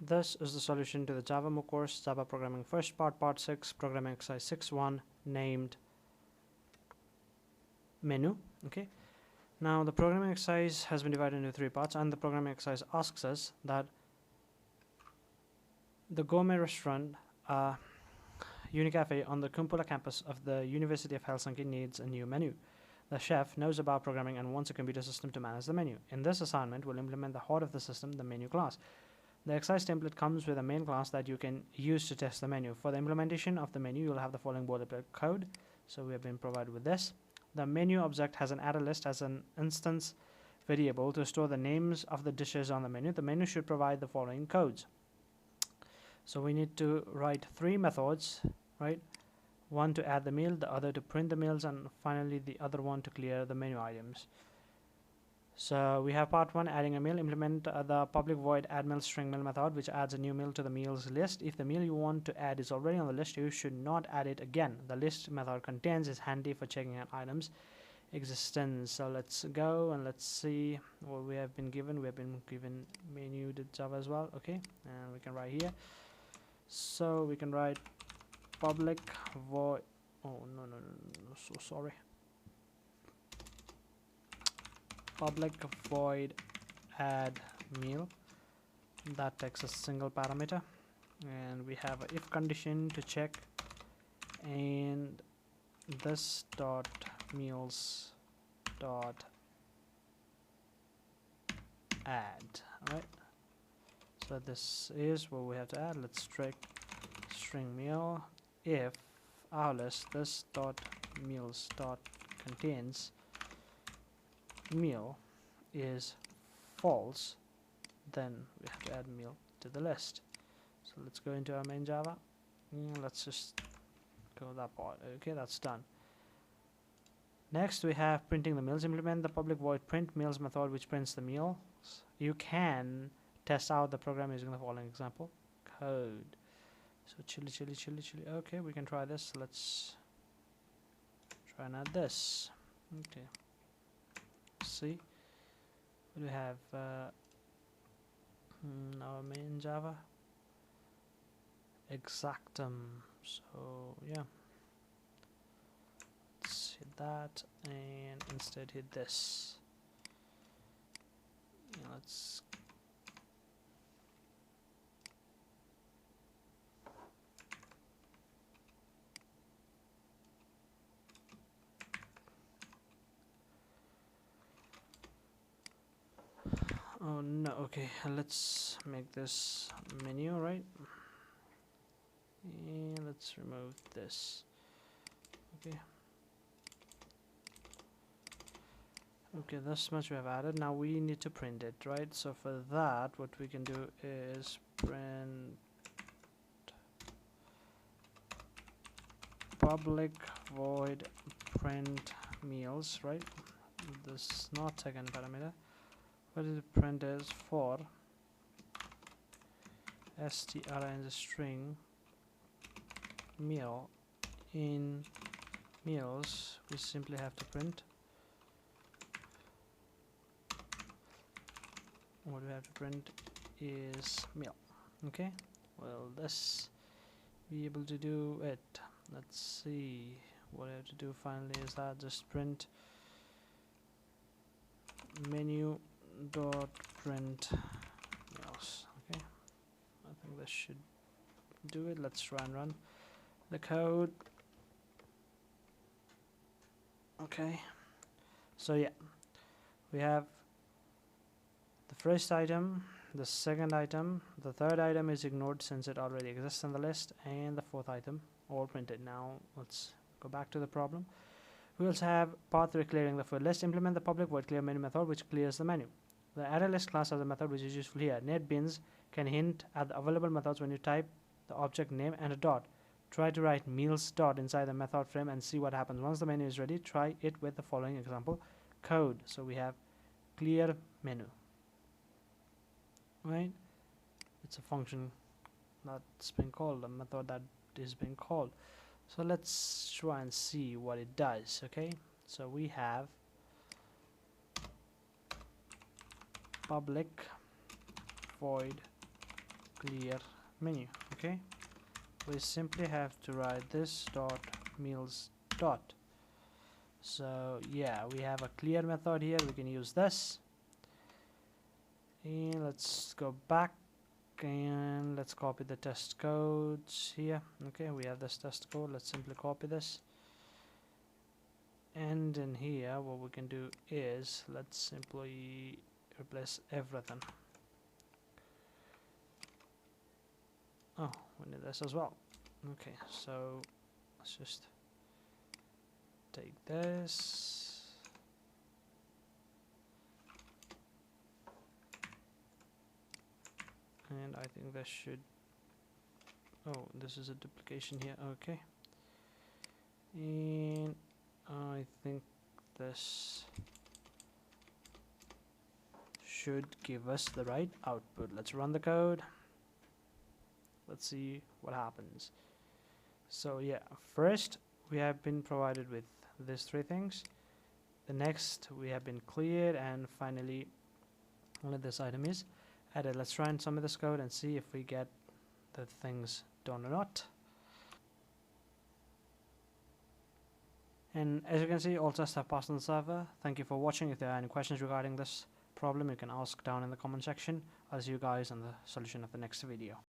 This is the solution to the Java MOOC course, Java Programming First Part, Part 6, Programming Exercise 6.1, named Menu. Okay. Now the programming exercise has been divided into 3 parts, and the programming exercise asks us that the gourmet restaurant Unicafe on the Kumpula campus of the University of Helsinki needs a new menu. The chef knows about programming and wants a computer system to manage the menu. In this assignment, we'll implement the heart of the system, the menu class. The exercise template comes with a main class that you can use to test the menu. For the implementation of the menu, you'll have the following boilerplate code. So we have been provided with this. The menu object has an added list as an instance variable to store the names of the dishes on the menu. The menu should provide the following codes. So we need to write 3 methods, right? One to add the meal, the other to print the meals, and finally the other one to clear the menu items. So we have part 1, adding a meal. Implement the public void add meal string meal method, which adds a new meal to the meals list. If the meal you want to add is already on the list, you should not add it again. The list method contains is handy for checking out items existence. So let's go and let's see what we have been given. We have been given menu to Java as well. Okay, and we can write here. So we can write public void, oh no, so sorry, public void add meal. That takes a single parameter, and we have a if condition to check, and this dot meals dot add. All right, so this is what we have to add. Let's string meal if our list this dot meals dot contains meal is false, then we have to add meal to the list. So let's go into our main Java. Let's just go that part. Okay, that's done. Next we have printing the meals. Implement the public void print meals method, which prints the meals. You can test out the program using the following example code. So chili. Okay, we can try this. Let's try and add this. Okay, see, we have our main Java exactum. So yeah, let's hit that and instead hit this. Yeah, let's oh no, okay, let's make this menu, right? And let's remove this. Okay, this much we have added. Now we need to print it, right? So for that, what we can do is print public void print meals, right? This is not second parameter. What is the print is for strng string meal in meals. We simply have to print what we have to print is meal. Okay, well, this be able to do it. Let's see what I have to do finally is that just print menu dot print meals. Okay, I think this should do it. Let's try and run the code. Okay, so yeah, we have the first item, the second item, the third item is ignored since it already exists in the list, and the fourth item all printed. Now let's go back to the problem. We also have part 3, clearing the full list. Implement the public void clear menu method, which clears the menu. The array list class has a method which is useful here. NetBeans can hint at the available methods when you type the object name and a dot. Try to write meals dot inside the method frame and see what happens. Once the menu is ready, try it with the following example code. So we have clear menu, right? It's a function that's been called, a method that is being called. So let's try and see what it does. Okay, so we have public void clear menu. Okay, we simply have to write this dot meals dot. So yeah, we have a clear method here. We can use this, and let's go back and let's copy the test codes here. Okay, we have this test code. Let's simply copy this, and in here what we can do is let's simply replace everything. Oh, we need this as well. Okay, so let's just take this, and I think this should, oh, this is a duplication here. Okay, and I think this should give us the right output. Let's run the code. Let's see what happens. So yeah, first we have been provided with these three things. The next we have been cleared, and finally only this item is added. Let's run some of this code and see if we get the things done or not. And as you can see, all tests have passed on the server. Thank you for watching. If there are any questions regarding this problem, you can ask down in the comment section. I'll see you guys on the solution of the next video.